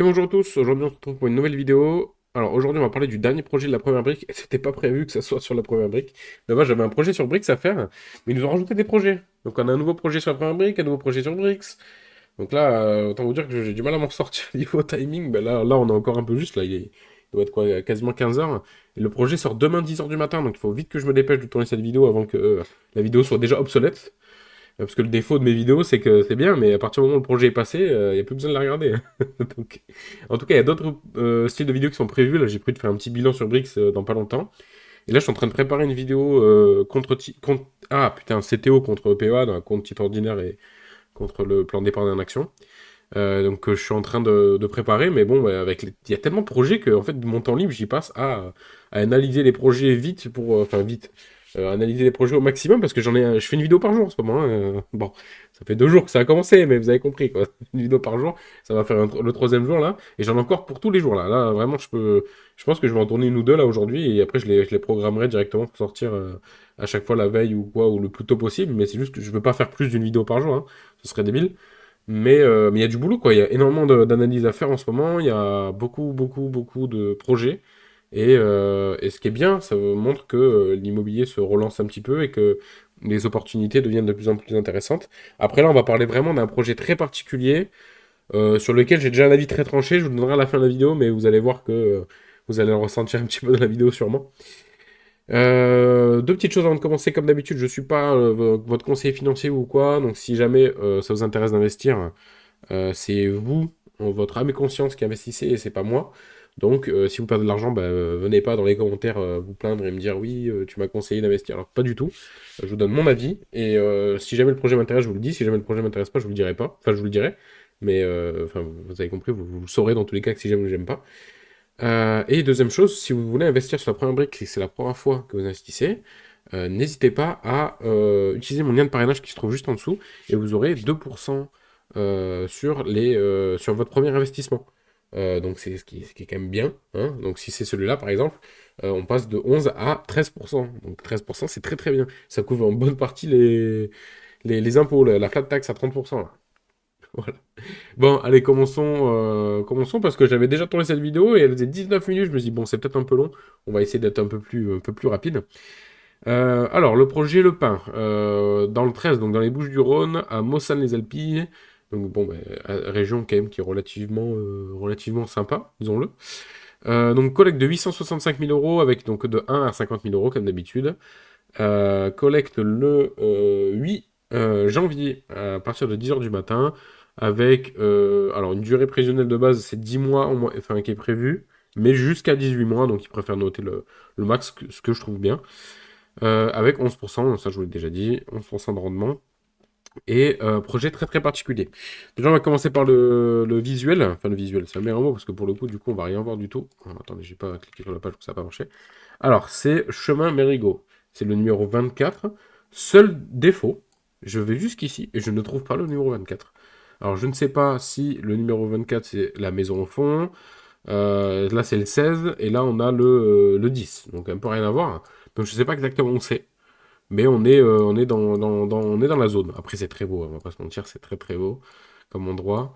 Et bonjour à tous, aujourd'hui on se retrouve pour une nouvelle vidéo. Alors aujourd'hui on va parler du dernier projet de la première brique, et c'était pas prévu que ça soit sur la première brique. D'abord j'avais un projet sur Bricks à faire, mais ils nous ont rajouté des projets. Donc on a un nouveau projet sur la première brique, un nouveau projet sur Bricks. Donc là, autant vous dire que j'ai du mal à m'en sortir niveau timing. Ben là on est encore un peu juste, là il doit être quoi, quasiment 15 heures. Et le projet sort demain 10 heures du matin, donc il faut vite que je me dépêche de tourner cette vidéo avant que la vidéo soit déjà obsolète. Parce que le défaut de mes vidéos, c'est que c'est bien, mais à partir du moment où le projet est passé, il n'y a plus besoin de la regarder. Donc, en tout cas, il y a d'autres styles de vidéos qui sont prévus. Là, j'ai prévu de faire un petit bilan sur Brix dans pas longtemps. Et là, je suis en train de préparer une vidéo Ah, putain, CTO contre PEA, dans un compte titre ordinaire et contre le plan d'épargne en action. Je suis en train de préparer, mais bon, ouais, il y a tellement de projets que en fait, de mon temps libre, j'y passe à analyser les projets vite enfin vite, analyser les projets au maximum parce que je fais une vidéo par jour en ce moment, hein. Bon, ça fait 2 jours que ça a commencé, mais vous avez compris quoi. Une vidéo par jour, ça va faire le troisième jour là, et j'en ai encore pour tous les jours là. Là, vraiment, je pense que je vais en tourner une ou deux là aujourd'hui, et après je les programmerai directement pour sortir à chaque fois la veille ou quoi, ou le plus tôt possible. Mais c'est juste que je veux pas faire plus d'une vidéo par jour, hein. Ce serait débile. Mais il y a du boulot, quoi. Il y a énormément d'analyses à faire en ce moment. Il y a beaucoup, beaucoup, beaucoup de projets. Et ce qui est bien, ça montre que l'immobilier se relance un petit peu et que les opportunités deviennent de plus en plus intéressantes. Après, là, on va parler vraiment d'un projet très particulier sur lequel j'ai déjà un avis très tranché. Je vous le donnerai à la fin de la vidéo, mais vous allez voir que vous allez le ressentir un petit peu dans la vidéo sûrement. Deux petites choses avant de commencer, comme d'habitude, je suis pas votre conseiller financier ou quoi, donc si jamais ça vous intéresse d'investir, c'est vous, votre âme et conscience qui investissez et c'est pas moi. Donc, si vous perdez de l'argent, bah, venez pas dans les commentaires vous plaindre et me dire oui, tu m'as conseillé d'investir. Alors, pas du tout. Je vous donne mon avis et si jamais le projet m'intéresse, je vous le dis. Si jamais le projet m'intéresse pas, je vous le dirai pas. Enfin, je vous le dirai. Mais enfin, vous avez compris, vous le saurez dans tous les cas que si jamais j'aime pas. Et deuxième chose, si vous voulez investir sur la première brique et que c'est la première fois que vous investissez, n'hésitez pas à utiliser mon lien de parrainage qui se trouve juste en dessous et vous aurez 2% sur votre premier investissement. Donc c'est ce qui est quand même bien, hein. Donc si c'est celui-là par exemple, on passe de 11 à 13%. Donc 13% c'est très très bien. Ça couvre en bonne partie les impôts, la flat tax à 30%, là. Voilà. Bon, allez, commençons parce que j'avais déjà tourné cette vidéo et elle faisait 19 minutes. Je me suis dit, bon, c'est peut-être un peu long. On va essayer d'être un peu plus rapide. Alors, le projet Le Pin, dans le 13, donc dans les Bouches-du-Rhône, à Mossane-les-Alpilles. Donc, bon, région quand même qui est relativement sympa, disons-le. Donc, collecte de 865 000 euros avec donc de 1 à 50 000 euros, comme d'habitude. Collecte le 8 janvier à partir de 10 heures du matin avec alors une durée prévisionnelle de base c'est 10 mois enfin, qui est prévue mais jusqu'à 18 mois donc ils préfèrent noter le max ce que je trouve bien avec 11%, ça je vous l'ai déjà dit, 11% de rendement et projet très très particulier. Déjà on va commencer par le visuel, enfin le visuel c'est le meilleur mot parce que pour le coup du coup on va rien voir du tout. Oh, attendez j'ai pas cliqué sur la page donc ça n'a pas marché. Alors, c'est Chemin Mérigot. C'est le numéro 24. Seul défaut, je vais jusqu'ici et je ne trouve pas le numéro 24. Alors, je ne sais pas si le numéro 24, c'est la maison au fond. Là, c'est le 16. Et là, on a le 10. Donc, un peu rien à voir. Donc, je ne sais pas exactement où c'est. Mais on est on est dans la zone. Après, c'est très beau, hein, on va pas se mentir. C'est très, très beau comme endroit.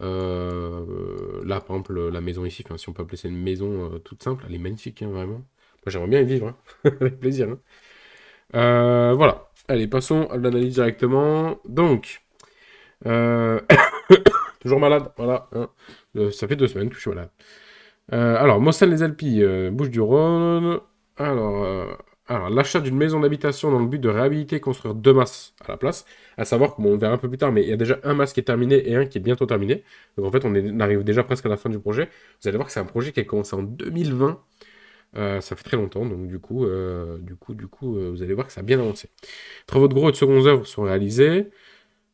Là, par exemple, la maison ici, enfin, si on peut appeler ça une maison toute simple, elle est magnifique, hein, vraiment. Moi, j'aimerais bien y vivre, hein. Avec plaisir, hein. Voilà. Allez, passons à l'analyse directement. Donc, euh, toujours malade, voilà, hein. Ça fait 2 semaines que je suis malade. Alors, Mossane-les-Alpilles, Bouches-du-Rhône. Alors, alors l'achat d'une maison d'habitation dans le but de réhabiliter et construire 2 masses à la place. À savoir, comme on verra un peu plus tard, mais il y a déjà un mas qui est terminé et un qui est bientôt terminé. Donc en fait, on arrive déjà presque à la fin du projet. Vous allez voir que c'est un projet qui a commencé en 2020. Ça fait très longtemps, donc vous allez voir que ça a bien avancé. Travaux de gros et de secondes œuvres sont réalisés.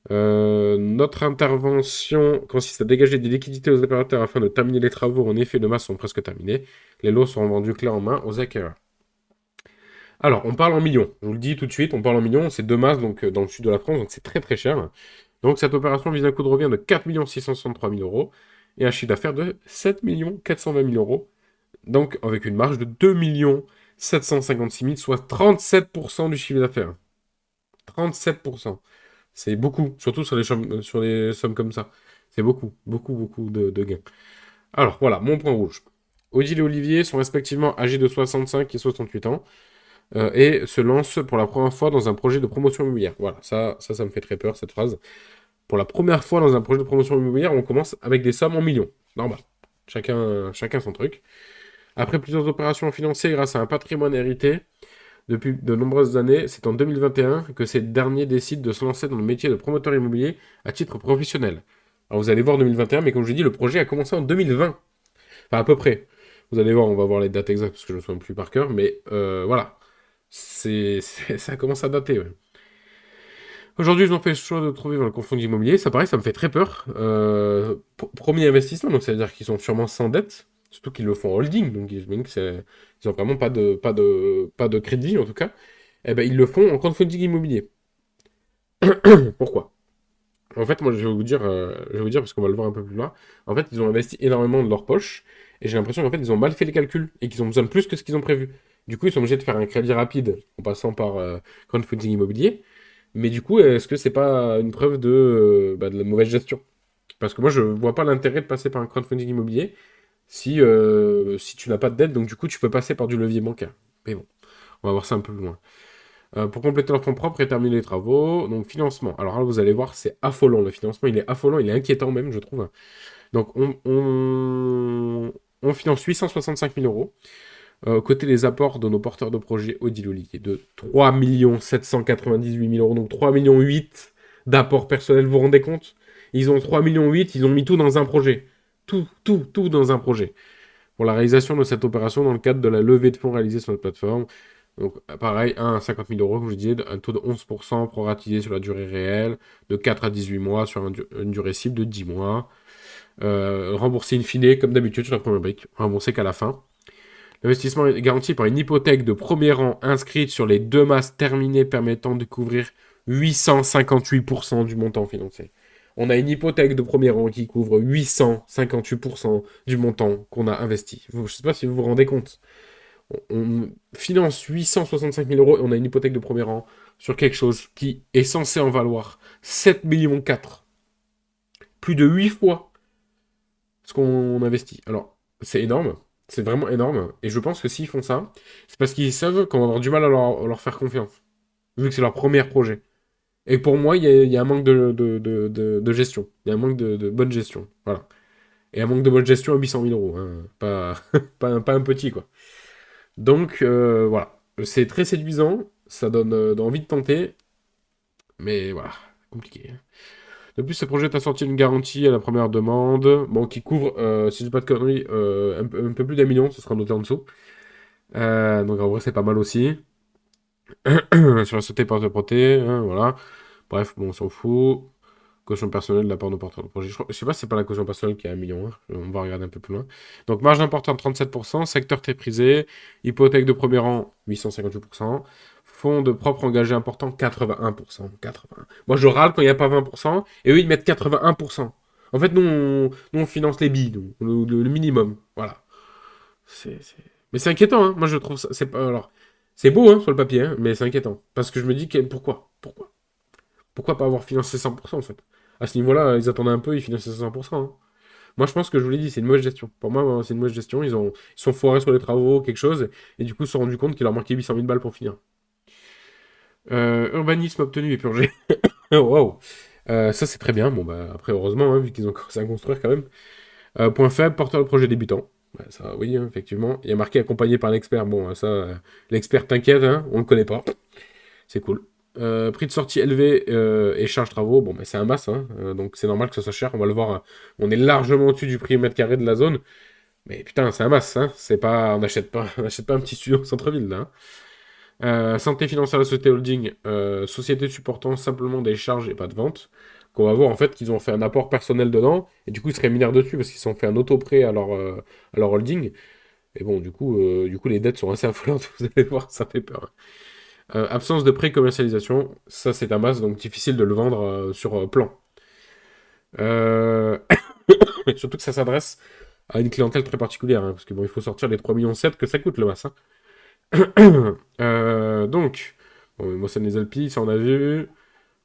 Notre intervention consiste à dégager des liquidités aux opérateurs afin de terminer les travaux. En effet, de masse sont presque terminés. Les lots seront vendus clés en main aux acquéreurs. Alors, on parle en millions. Je vous le dis tout de suite, on parle en millions. C'est 2 masses donc, dans le sud de la France, donc c'est très très cher. Donc cette opération vise un coût de revient de 4 663 000 euros et un chiffre d'affaires de 7 420 000 euros. Donc avec une marge de 2 756 000, soit 37% du chiffre d'affaires. 37%. C'est beaucoup, surtout sur les sommes comme ça. C'est beaucoup, beaucoup, beaucoup de gains. Alors voilà, mon point rouge. Odile et Olivier sont respectivement âgés de 65 et 68 ans et se lancent pour la première fois dans un projet de promotion immobilière. Voilà, ça me fait très peur cette phrase. Pour la première fois dans un projet de promotion immobilière, on commence avec des sommes en millions. Normal. Chacun son truc. Après plusieurs opérations financées grâce à un patrimoine hérité depuis de nombreuses années, c'est en 2021 que ces derniers décident de se lancer dans le métier de promoteur immobilier à titre professionnel. Alors vous allez voir 2021, mais comme je l'ai dit, le projet a commencé en 2020. Enfin, à peu près. Vous allez voir, on va voir les dates exactes parce que je ne me souviens plus par cœur, mais voilà. Ça commence à dater. Ouais. Aujourd'hui, ils ont fait le choix de trouver dans le confond immobilier. Ça, pareil, ça me fait très peur. Premier investissement, donc ça veut dire qu'ils sont sûrement sans dette. Surtout qu'ils le font en holding, donc j'imagine qu'ils n'ont vraiment pas de crédit, en tout cas. Eh ben, ils le font en crowdfunding immobilier. Pourquoi? En fait, moi, je vais vous dire parce qu'on va le voir un peu plus loin. En fait, ils ont investi énormément de leur poche, et j'ai l'impression qu'en fait, ils ont mal fait les calculs, et qu'ils ont besoin de plus que ce qu'ils ont prévu. Du coup, ils sont obligés de faire un crédit rapide en passant par crowdfunding immobilier. Mais du coup, est-ce que c'est pas une preuve de la mauvaise gestion? Parce que moi, je vois pas l'intérêt de passer par un crowdfunding immobilier si tu n'as pas de dette, donc du coup, tu peux passer par du levier bancaire. Mais bon, on va voir ça un peu plus loin. Pour compléter leur fonds propres et terminer les travaux, donc financement. Alors là, vous allez voir, c'est affolant. Le financement, il est affolant, il est inquiétant même, je trouve. Donc on finance 865 000 euros. Côté des apports de nos porteurs de projet Odile Olivier de 3 798 000 euros, donc 3 millions 8 d'apports personnels, vous vous rendez compte? Ils ont 3 millions 8, ils ont mis tout dans un projet. Tout dans un projet. Pour la réalisation de cette opération dans le cadre de la levée de fonds réalisée sur notre plateforme. Donc pareil, 1 à 50 000 euros, comme je disais, un taux de 11% proratisé sur la durée réelle, de 4 à 18 mois sur une durée cible de 10 mois. Remboursé in fine, comme d'habitude sur la première brique, remboursé qu'à la fin. L'investissement est garanti par une hypothèque de premier rang inscrite sur les deux masses terminées permettant de couvrir 858% du montant financé. On a une hypothèque de premier rang qui couvre 858% du montant qu'on a investi. Je ne sais pas si vous vous rendez compte. On finance 865 000 euros et on a une hypothèque de premier rang sur quelque chose qui est censé en valoir 7,4 millions. Plus de 8 fois ce qu'on investit. Alors, c'est énorme. C'est vraiment énorme. Et je pense que s'ils font ça, c'est parce qu'ils savent qu'on va avoir du mal à leur faire confiance. Vu que c'est leur premier projet. Et pour moi, il y a un manque de gestion. Il y a un manque de bonne gestion. Voilà. Et un manque de bonne gestion à 800 000 euros. Hein. Pas, pas un petit, quoi. Donc, voilà. C'est très séduisant. Ça donne envie de tenter. Mais voilà. Compliqué. De plus, ce projet est assorti d'une garantie à la première demande, bon, qui couvre, si je dis pas de conneries, un peu plus d'1 million, ce sera noté en dessous. Donc en vrai, c'est pas mal aussi. Sur la société porte-proté, hein, voilà. Bref, bon, on s'en fout. Caution personnelle de la part de porteur de projet. Je sais pas si c'est pas la caution personnelle qui est à 1 million. Hein. On va regarder un peu plus loin. Donc, marge d'importance 37%, secteur très prisé, hypothèque de premier rang 858%, fonds de propre engagé important 81%. 80. Moi, je râle quand il n'y a pas 20%, et eux, ils mettent 81%. En fait, nous, on finance les billes, le minimum. Voilà. Mais c'est inquiétant, hein. Moi, je trouve ça. C'est pas, alors, c'est beau hein, sur le papier, hein, mais c'est inquiétant. Parce que je me dis, pourquoi pas avoir financé 100% en fait? À ce niveau-là, ils attendaient un peu, ils finançaient 100%. Hein. Moi, je pense que je vous l'ai dit, c'est une mauvaise gestion. Pour moi, c'est une mauvaise gestion. Ils sont foirés sur les travaux, quelque chose, et du coup, ils se sont rendus compte qu'il leur manquait 800 000 balles pour finir. Urbanisme obtenu et purgé. Waouh! Ça, c'est très bien. Bon, bah, après, heureusement, hein, vu qu'ils ont commencé à construire quand même. Point faible, porteur de projet débutant. Ouais, ça, oui, hein, effectivement. Il y a marqué accompagné par l'expert. Bon, ça, l'expert, t'inquiète, hein, on le connaît pas. C'est cool. Prix de sortie élevé et charges travaux, bon, bah, c'est un masse, hein, donc c'est normal que ça soit cher. On va le voir, hein. On est largement au-dessus du prix au mètre carré de la zone. Mais putain, c'est un masse, hein. C'est pas, on n'achète pas un petit studio au centre-ville, là. Hein. Santé financière de la société holding, société supportant simplement des charges et pas de vente. Qu'on va voir en fait qu'ils ont fait un apport personnel dedans, et du coup ils se rémunèrent dessus parce qu'ils ont fait un auto-prêt à leur holding. Et bon, du coup, les dettes sont assez affolantes, vous allez voir, ça fait peur. Absence de pré-commercialisation, ça c'est un masse, donc difficile de le vendre sur plan. Euh, Surtout que ça s'adresse à une clientèle très particulière, hein, parce que bon, il faut sortir les 3,7 millions que ça coûte le masse. Hein. Donc, bon, moi ça les Alpilles, ça on a vu.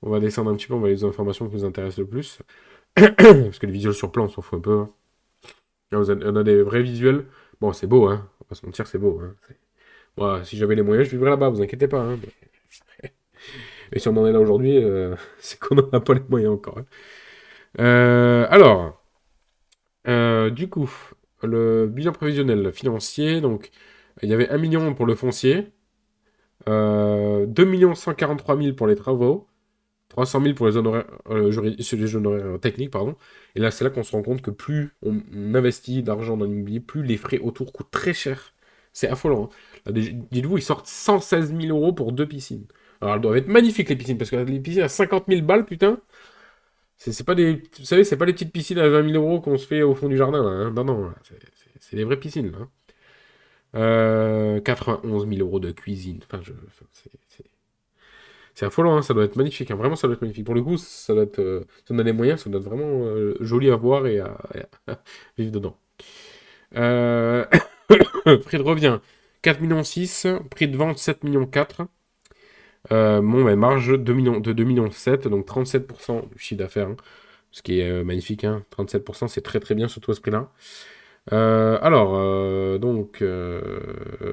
On va descendre un petit peu, on va les informations qui nous intéressent le plus. Parce que les visuels sur plan, on s'en fout un peu. Hein. Là, on a des vrais visuels. Bon, c'est beau, hein. On va pas se mentir, c'est beau, hein. Moi, si j'avais les moyens, je vivrais là-bas, vous inquiétez pas, hein. Et si on en est là aujourd'hui, c'est qu'on n'en a pas les moyens encore, hein. Alors, du coup, le bilan prévisionnel financier, donc, il y avait 1 million pour le foncier, 2 143 000 pour les travaux, 300 000 pour les honoraires, sur les honoraires techniques, pardon. Et là, c'est là qu'on se rend compte que plus on investit d'argent dans l'immobilier, plus les frais autour coûtent très cher. C'est affolant, hein. Là, dites-vous, ils sortent 116 000 euros pour 2 piscines. Alors, elles doivent être magnifiques, les piscines, parce que les piscines à 50 000 balles, putain, c'est pas des, vous savez, c'est pas les petites piscines à 20 000 euros qu'on se fait au fond du jardin, là, hein. Non, non, là, c'est des vraies piscines, là, hein. 91 000 euros de cuisine. C'est affolant, hein, ça doit être magnifique, hein. Vraiment, ça doit être magnifique. Pour le coup, ça doit être, si on a les moyens, ça doit être vraiment joli à voir et à vivre dedans. Euh, Prix de revient 4,6 millions, prix de vente 7,4 millions. Bon, ben, marge 2 millions, de 2,7 millions, donc 37% du chiffre d'affaires, hein, ce qui est magnifique, hein. 37%, c'est très très bien, surtout à ce prix-là.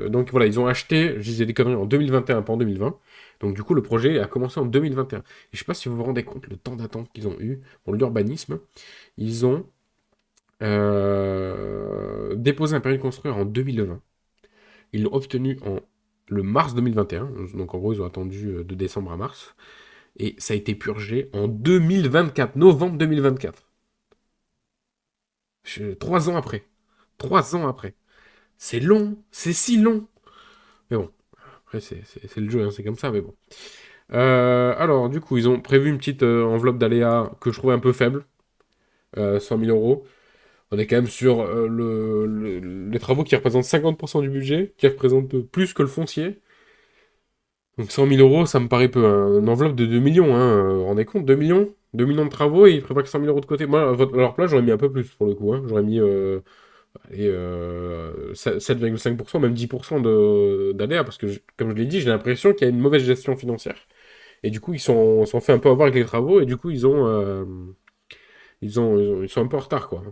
Donc voilà, ils ont acheté, je disais des conneries, en 2021, pas en 2020. Donc du coup, le projet a commencé en 2021. Et je sais pas si vous vous rendez compte le temps d'attente qu'ils ont eu pour l'urbanisme. Ils ont déposé un permis de construire en 2020. Ils l'ont obtenu en le mars 2021. Donc en gros, ils ont attendu de décembre à mars. Et ça a été purgé en 2024, novembre 2024. 3 ans après. 3 ans après. C'est long, c'est si long. Mais bon, après, c'est le jeu, hein, c'est comme ça, mais bon. Alors, du coup, ils ont prévu une petite enveloppe d'aléa que je trouvais un peu faible, 100 000 euros. On est quand même sur les travaux qui représentent 50% du budget, qui représentent plus que le foncier. Donc 100 000 euros, ça me paraît peu, hein. Une enveloppe de 2 millions, hein, vous vous rendez compte, 2 millions? 2 millions de travaux et ils prévoient que 100 000 euros de côté. Moi, à leur place, j'aurais mis un peu plus pour le coup, hein. J'aurais mis allez, 7,5%, même 10% d'ADA, parce que, comme je l'ai dit, j'ai l'impression qu'il y a une mauvaise gestion financière. Et du coup, sont fait un peu avoir avec les travaux, et du coup, ils sont un peu en retard, quoi. Le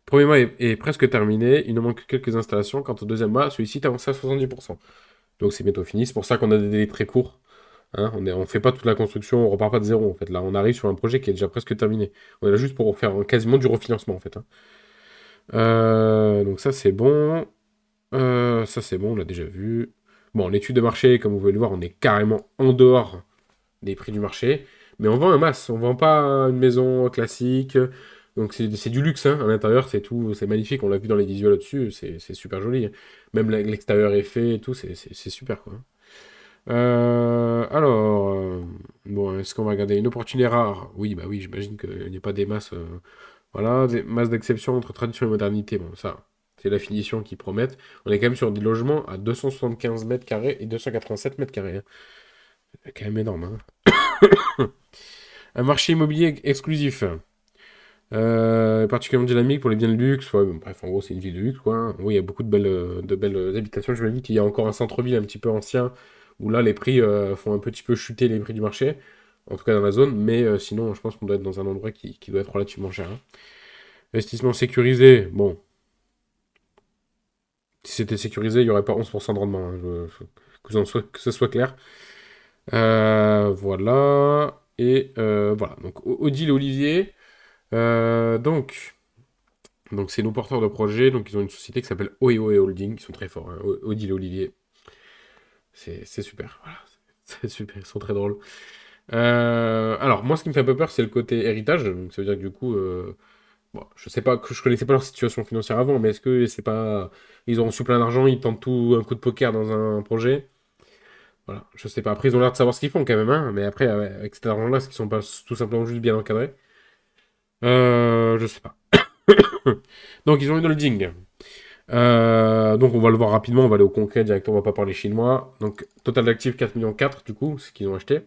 premier mois est presque terminé, il nous manque quelques installations, quant au deuxième mois, celui-ci est avancé à 70%. Donc c'est bientôt fini, c'est pour ça qu'on a des délais très courts, hein. On fait pas toute la construction, on repart pas de zéro, en fait. Là, on arrive sur un projet qui est déjà presque terminé. On est là juste pour faire quasiment du refinancement, en fait, hein. Donc ça, c'est bon. Ça, c'est bon, on l'a déjà vu. Bon, l'étude de marché, comme vous pouvez le voir, on est carrément en dehors des prix du marché. Mais on vend un masse, on vend pas une maison classique. Donc c'est du luxe, hein. À l'intérieur, c'est tout, c'est magnifique. On l'a vu dans les visuels au-dessus, c'est super joli, hein. Même l'extérieur est fait et tout, c'est super, quoi. Alors, bon, est-ce qu'on va regarder une opportunité rare? Oui, bah oui, j'imagine qu'il n'y a pas des masses. Voilà, des masses d'exception entre tradition et modernité. Bon, ça, c'est la finition qui promettent. On est quand même sur des logements à 275 mètres carrés et 287 mètres carrés, hein. C'est quand même énorme, hein. Un marché immobilier exclusif. Particulièrement dynamique pour les biens de luxe. Ouais, bon, bref, en gros, c'est une ville de luxe, quoi, hein. Oui, il y a beaucoup de belles habitations. Je m'invite, il y a encore un centre-ville un petit peu ancien où là, les prix font un petit peu chuter les prix du marché. En tout cas, dans la zone. Mais sinon, je pense qu'on doit être dans un endroit qui doit être relativement cher, hein. Investissement sécurisé, bon, si c'était sécurisé, il n'y aurait pas 11% de rendement, hein, que ce soit clair. Voilà. Et voilà. Donc, Odile et Olivier. Donc c'est nos porteurs de projet. Donc, ils ont une société qui s'appelle OEO et Holding. Ils sont très forts, hein. Odile et Olivier. C'est super. Voilà. C'est super. Ils sont très drôles. Alors, moi, ce qui me fait un peu peur, c'est le côté héritage. Donc, ça veut dire que du coup. Bon, je sais pas, que je connaissais pas leur situation financière avant, mais est-ce que c'est pas. Ils ont reçu plein d'argent, ils tentent tout un coup de poker dans un projet. Voilà, je sais pas. Après, ils ont l'air de savoir ce qu'ils font quand même, hein. Mais après, avec cet argent-là, est-ce qu'ils sont pas tout simplement juste bien encadrés? Je sais pas. Donc, ils ont une holding. Donc, on va le voir rapidement, on va aller au concret directement, on va pas parler chinois. Donc, total d'actifs 4,4 millions, du coup, ce qu'ils ont acheté.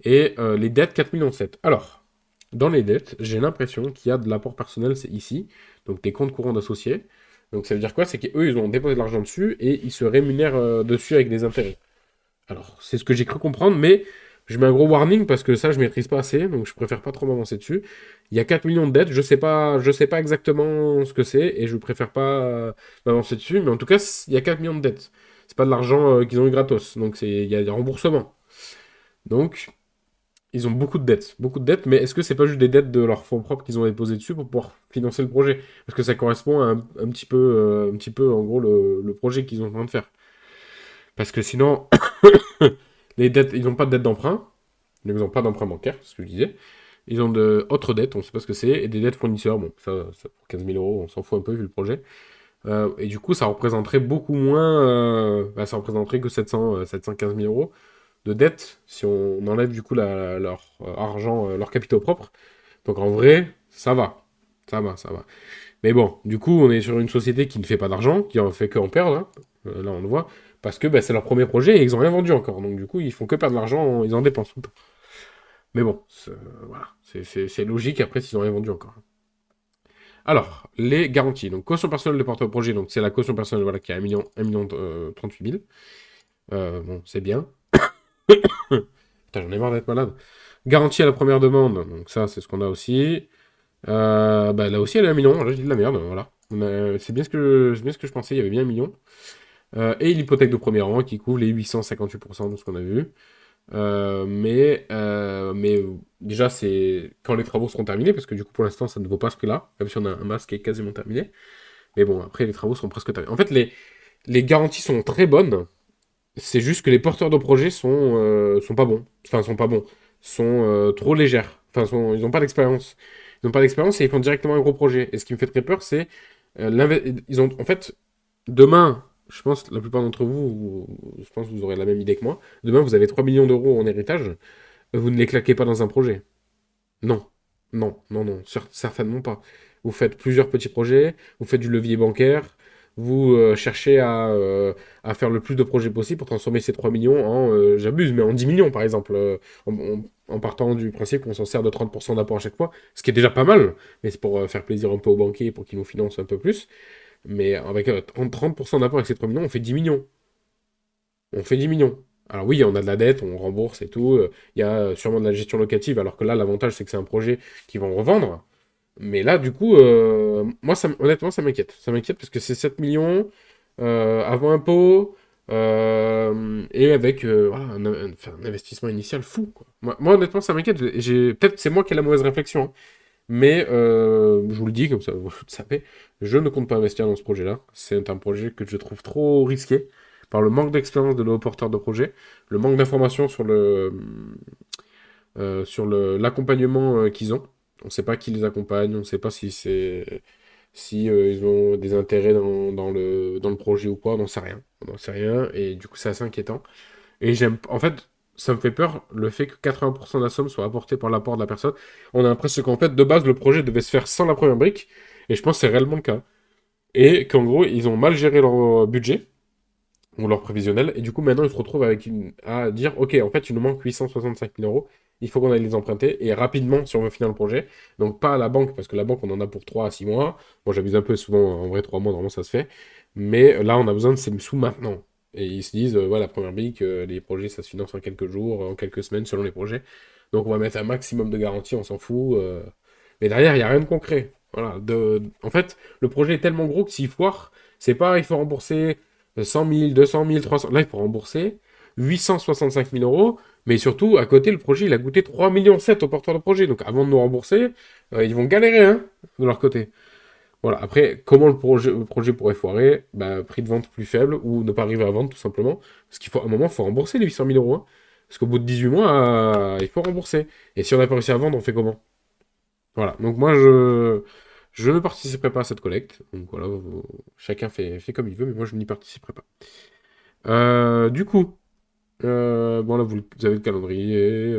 Et les dettes 4,7 millions. Alors, dans les dettes, j'ai l'impression qu'il y a de l'apport personnel, c'est ici, donc des comptes courants d'associés. Donc ça veut dire quoi? C'est qu'eux, ils ont déposé de l'argent dessus et ils se rémunèrent dessus avec des intérêts. Alors, c'est ce que j'ai cru comprendre, mais Je mets un gros warning parce que ça, je maîtrise pas assez, donc je préfère pas trop m'avancer dessus. Il y a 4 millions de dettes, je sais pas exactement ce que c'est, et je préfère pas m'avancer dessus, mais en tout cas, il y a 4 millions de dettes. C'est pas de l'argent qu'ils ont eu gratos, donc il y a des remboursements. Donc, ils ont beaucoup de dettes, mais est-ce que c'est pas juste des dettes de leurs fonds propres qu'ils ont déposés dessus pour pouvoir financer le projet? Parce que ça correspond à un petit peu, en gros, le projet qu'ils ont en train de faire. Parce que sinon, les dettes, ils n'ont pas de dette d'emprunt, ils n'ont pas d'emprunt bancaire, c'est ce que je disais. Ils ont d'autres dettes, on ne sait pas ce que c'est, et des dettes fournisseurs. Bon, ça pour 15 000 euros, on s'en fout un peu vu le projet. Et du coup, ça représenterait beaucoup moins. Ça représenterait que 715 000 euros de dettes si on enlève du coup leur argent, leurs capitaux propres. Donc en vrai, ça va. Ça va, ça va. Mais bon, du coup, on est sur une société qui ne fait pas d'argent, qui en fait qu'en perdre. Hein. Là, on le voit. Parce que bah, c'est leur premier projet et ils n'ont rien vendu encore. Donc du coup, ils font que perdre de l'argent, ils en dépensent tout le temps. Mais bon, voilà, c'est logique après s'ils n'ont rien vendu encore. Alors, les garanties. Donc, caution personnelle de porte-projet, donc c'est la caution personnelle voilà, qui est 1 million 38 000. Bon, c'est bien. Putain, j'en ai marre d'être malade. Garantie à la première demande, donc ça, c'est ce qu'on a aussi. Bah, là aussi, elle est 1 million. Là, je dis de la merde, voilà. C'est bien ce que je pensais, il y avait bien 1 million. Et l'hypothèque de premier rang qui couvre les 858% de ce qu'on a vu. Mais déjà, c'est quand les travaux seront terminés, parce que du coup, pour l'instant, ça ne vaut pas ce prix-là, même si on a un masque qui est quasiment terminé. Mais bon, après, les travaux seront presque terminés. En fait, les garanties sont très bonnes, c'est juste que les porteurs de projets sont pas bons. Enfin, sont pas bons. Sont trop légères. Enfin, ils n'ont pas d'expérience. Ils n'ont pas d'expérience et ils font directement un gros projet. Et ce qui me fait très peur, c'est ils ont, en fait, demain, je pense, la plupart d'entre je pense que vous aurez la même idée que moi. Demain, vous avez 3 millions d'euros en héritage. Vous ne les claquez pas dans un projet. Non. Non, non, non, certainement pas. Vous faites plusieurs petits projets, vous faites du levier bancaire, vous cherchez à faire le plus de projets possible pour transformer ces 3 millions en, j'abuse, mais en 10 millions par exemple, en partant du principe qu'on s'en sert de 30% d'apport à chaque fois, ce qui est déjà pas mal, mais c'est pour faire plaisir un peu aux banquiers, pour qu'ils nous financent un peu plus. Mais avec 30% d'apport avec ces 3 millions, on fait 10 millions. On fait 10 millions. Alors oui, on a de la dette, on rembourse et tout. Il y a sûrement de la gestion locative, alors que là, l'avantage, c'est que c'est un projet qu'ils vont revendre. Mais là, du coup, moi, honnêtement, ça m'inquiète. Ça m'inquiète parce que c'est 7 millions avant impôt et avec voilà, enfin, un investissement initial fou, quoi. Honnêtement, ça m'inquiète. Peut-être c'est moi qui ai la mauvaise réflexion, hein. Mais je vous le dis, comme ça, vous le savez, je ne compte pas investir dans ce projet-là. C'est un projet que je trouve trop risqué par le manque d'expérience de nos porteurs de projet, le manque d'informations sur l'accompagnement qu'ils ont. On ne sait pas qui les accompagne, on ne sait pas si ils ont des intérêts dans le projet ou pas, on n'en sait rien. On n'en sait rien, et du coup c'est assez inquiétant. Et en fait, ça me fait peur le fait que 80% de la somme soit apportée par l'apport de la personne. On a l'impression qu'en fait, de base, le projet devait se faire sans la première brique, et je pense que c'est réellement le cas. Et qu'en gros, ils ont mal géré leur budget, ou leur prévisionnel, et du coup, maintenant, ils se retrouvent à dire, ok, en fait, il nous manque 865 000 euros, il faut qu'on aille les emprunter, et rapidement, si on veut finir le projet. Donc, pas à la banque, parce que la banque, on en a pour 3 à 6 mois. Bon, j'abuse un peu, souvent, en vrai, 3 mois, normalement, ça se fait. Mais là, on a besoin de ces sous maintenant. Et ils se disent, voilà, la première brique, les projets, ça se finance en quelques jours, en quelques semaines, selon les projets. Donc, on va mettre un maximum de garantie, on s'en fout. Mais derrière, il n'y a rien de concret. Voilà. En fait, le projet est tellement gros que s'il foire, c'est pas, il faut rembourser 100 000, 200 000, 300 000. Là, il faut rembourser 865 000 euros. Mais surtout, à côté, le projet, il a coûté 3,7 millions au porteur de projet. Donc, avant de nous rembourser, ils vont galérer, hein, de leur côté. Voilà. Après, comment le projet pourrait foirer? Bah, prix de vente plus faible ou ne pas arriver à vendre, tout simplement. Parce qu'à un moment, il faut rembourser les 800 000 euros, hein. Parce qu'au bout de 18 mois, il faut rembourser. Et si on n'a pas réussi à vendre, on fait comment? Voilà. Donc, moi, je ne participerai pas à cette collecte. Donc, voilà, chacun fait comme il veut, mais moi, je n'y participerai pas. Du coup, bon là vous avez le calendrier.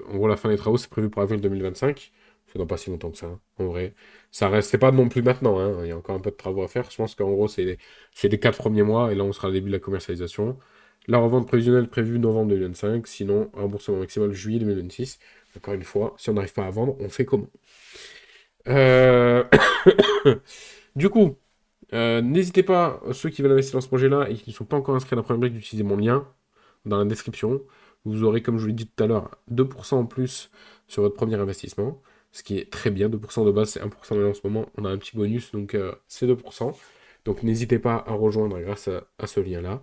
En gros, la fin des travaux, c'est prévu pour avril 2025. C'est dans pas si longtemps que ça, hein, en vrai. Ça reste, c'est pas non plus maintenant, hein. Il y a encore un peu de travaux à faire. Je pense qu'en gros, c'est les 4 premiers mois, et là, on sera au début de la commercialisation. La revente prévisionnelle prévue novembre 2025. Sinon, remboursement maximal juillet 2026. Encore une fois, si on n'arrive pas à vendre, on fait comment? Euh, Du coup, n'hésitez pas, ceux qui veulent investir dans ce projet-là et qui ne sont pas encore inscrits à la première brique, d'utiliser mon lien dans la description. Vous aurez, comme je vous l'ai dit tout à l'heure, 2% en plus sur votre premier investissement, ce qui est très bien. 2% de base, c'est 1%, mais en ce moment, on a un petit bonus, donc c'est 2%. Donc n'hésitez pas à rejoindre grâce à ce lien-là.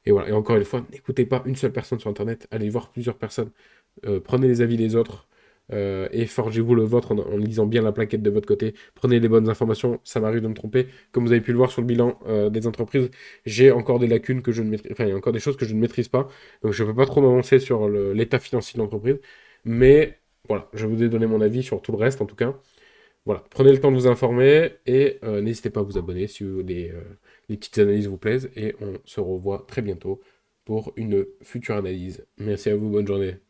Et voilà, et encore une fois, n'écoutez pas une seule personne sur Internet, allez voir plusieurs personnes, prenez les avis des autres, et forgez-vous le vôtre en lisant bien la plaquette de votre côté. Prenez les bonnes informations, ça m'arrive de me tromper. Comme vous avez pu le voir sur le bilan des entreprises, j'ai encore des lacunes que je ne maîtrise, enfin, il y a encore des choses que je ne maîtrise pas, donc je ne peux pas trop m'avancer sur l'état financier de l'entreprise. Mais voilà, je vous ai donné mon avis sur tout le reste en tout cas. Voilà, prenez le temps de vous informer et n'hésitez pas à vous abonner si les petites analyses vous plaisent. Et on se revoit très bientôt pour une future analyse. Merci à vous, bonne journée.